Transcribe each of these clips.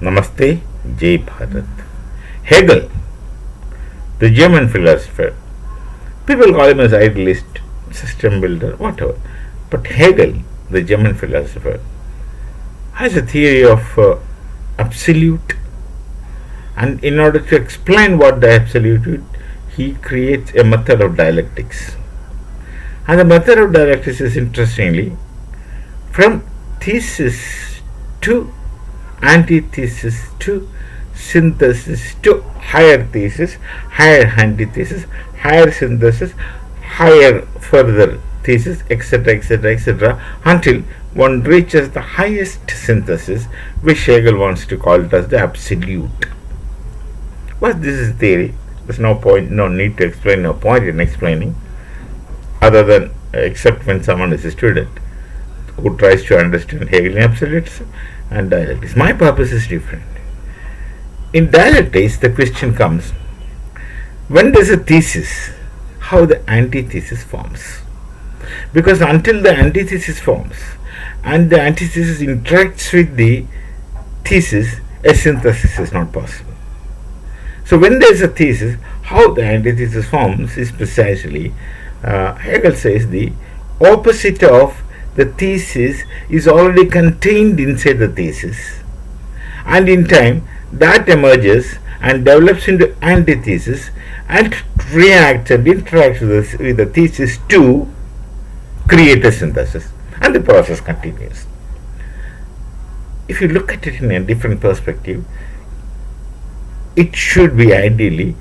Namaste, Jai Bharat. Hegel, the German philosopher, people call him as idealist, system builder, whatever. But Hegel, the German philosopher, has a theory of absolute, and in order to explain what the absolute is, he creates a method of dialectics. And the method of dialectics is, interestingly, from thesis to antithesis to synthesis to higher thesis, higher antithesis, higher synthesis, higher further thesis, etc., etc., etc., until one reaches the highest synthesis, which Hegel wants to call it as the absolute. But this is theory. There's no point, no need to explain, no point in explaining, other than except when someone is a student who tries to understand Hegelian absolutes and dialectics. My purpose is different. In dialectics, the question comes, when there's a thesis, how the antithesis forms. Because until the antithesis forms and the antithesis interacts with the thesis, a synthesis is not possible. So when there is a thesis, how the antithesis forms is precisely, Hegel says, the opposite of the thesis is already contained inside the thesis, and in time that emerges and develops into antithesis and reacts and interacts with the thesis to create a synthesis, and the process continues. If you look at it in a different perspective, it should be ideally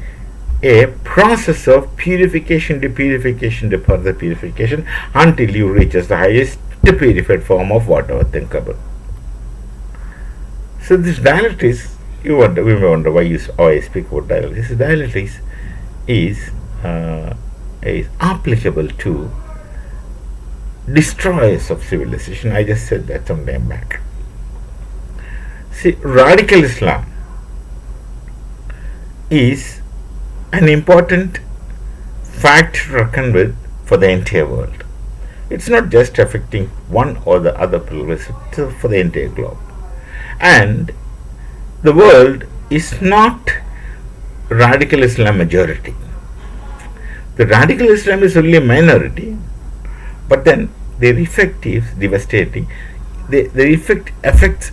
a process of purification to purification to further purification until you reach the highest purified form of whatever thinkable. So this dialectics, we may wonder why I speak about dialectics. Dialectics is applicable to destroyers of civilization. I just said that some time back. See, radical Islam is an important fact to reckon with for the entire world. It's not just affecting one or the other pillars, it's for the entire globe. And the world is not radical Islam majority. The radical Islam is only a minority, but then their effect is devastating. Their effect affects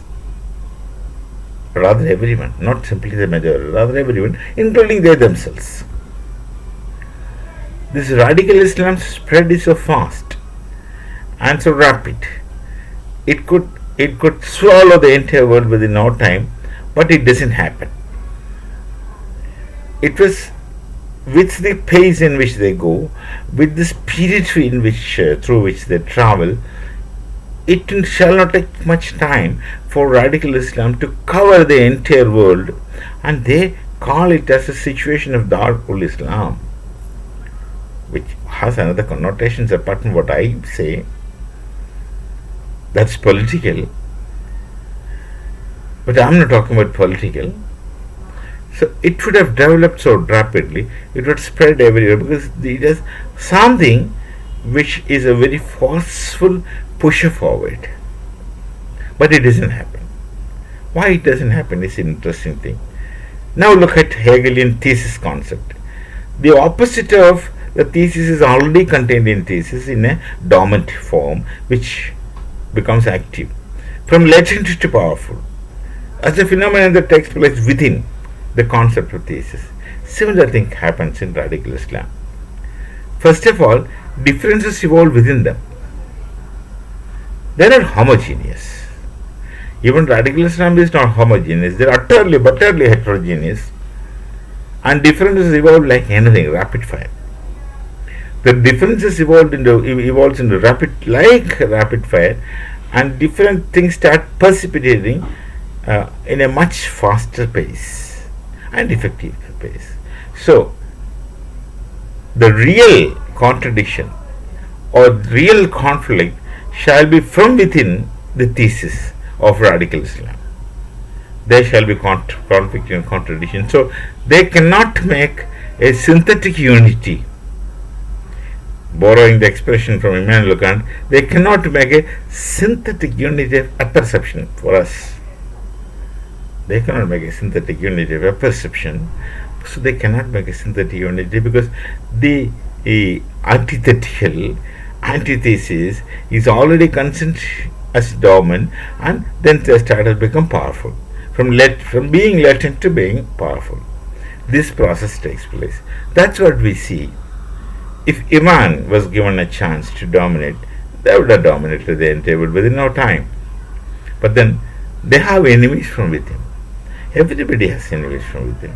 rather everyone, not simply the majority, rather everyone, including they themselves. This radical Islam's spread is so fast and so rapid. It could swallow the entire world within no time, but it doesn't happen. It was with the pace in which they go, with the spirit in which through which they travel, it shall not take much time for radical Islam to cover the entire world, and they call it as a situation of Darul Islam, which has another connotations apart from what I say. That's political, but I'm not talking about political. So it would have developed so rapidly, it would spread everywhere, because it is something which is a very forceful pusher forward. But it doesn't happen. Why it doesn't happen is an interesting thing. Now look at Hegelian thesis concept. The opposite of the thesis is already contained in thesis in a dormant form, which becomes active, from latent to powerful, as a phenomenon that takes place within the concept of thesis. Similar thing happens in radical Islam. First of all, differences evolve within them. They are not homogeneous. Even radical Islam is not homogeneous. They are utterly heterogeneous, and differences evolve like anything, rapid fire. The differences evolves into rapid fire, and different things start precipitating in a much faster pace and effective pace. So the real contradiction or real conflict shall be from within the thesis of radical Islam. There shall be conflict and contradiction. So they cannot make a synthetic unity. Borrowing the expression from Immanuel Kant, they cannot make a synthetic unity of perception for us. They cannot make a synthetic unity of a perception. So they cannot make a synthetic unity because the antithetical antithesis is already consent as dominant, and then they started to become powerful. From being latent to being powerful. This process takes place. That's what we see. If Iran was given a chance to dominate, they would have dominated the entire world within no time. But then they have enemies from within. Everybody has enemies from within.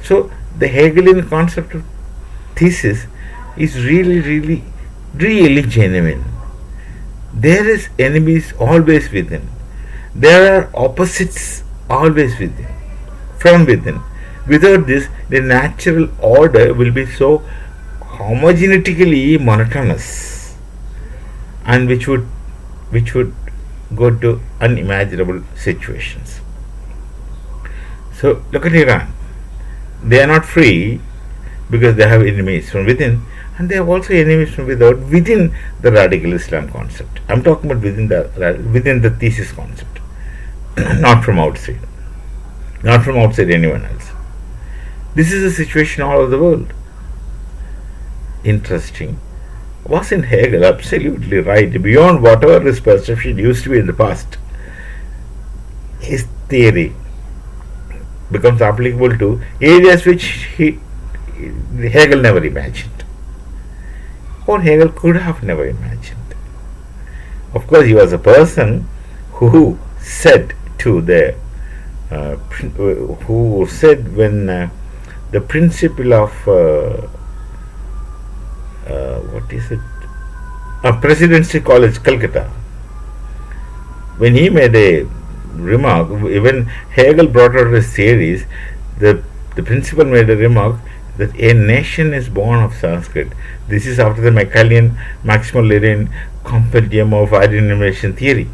So the Hegelian concept of thesis is really genuine. There is enemies always within. There are opposites always within, from within. Without this, the natural order will be so homogenetically monotonous, and which would go to unimaginable situations. So look at Iran. They are not free because they have enemies from within, and they have also enemies from without, within the radical Islam concept. I am talking about within the thesis concept, not from outside, not from outside anyone else. This is the situation all over the world. Interesting. Wasn't Hegel absolutely right beyond whatever his perception used to be in the past? His theory becomes applicable to areas which Hegel never imagined, or Hegel could have never imagined. Of course, he was a person who said to when the principle of Presidency College, Calcutta, when he made a remark, when Hegel brought out his theories, the principal made a remark that a nation is born of Sanskrit. This is after the Maximilian compendium of identification theory.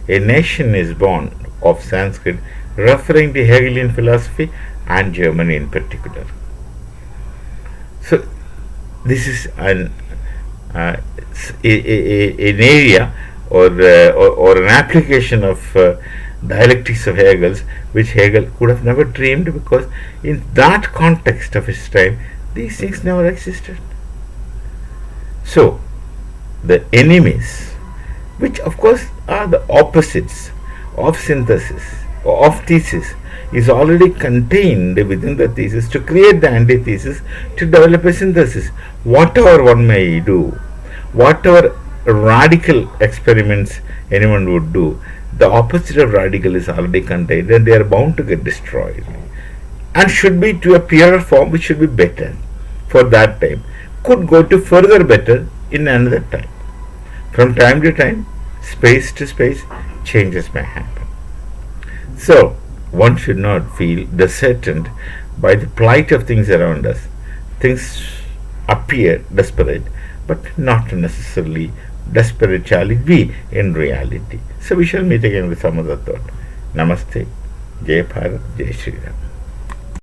A nation is born of Sanskrit, referring to Hegelian philosophy and Germany in particular. So this is an area or an application of dialectics of Hegel's, which Hegel could have never dreamed, because in that context of his time, these things never existed. So the enemies, which of course are the opposites of synthesis or of thesis, is already contained within the thesis to create the antithesis, to develop a synthesis. Whatever one may do, whatever radical experiments anyone would do, the opposite of radical is already contained, and they are bound to get destroyed, and should be to a purer form which should be better for that time, could go to further better in another time. From time to time, space to space, changes may happen. So one should not feel disheartened by the plight of things around us. Things appear desperate, but not necessarily desperate shall it be in reality. So we shall meet again with some other thought. Namaste. Jai Bharat. Jai Shri Ram.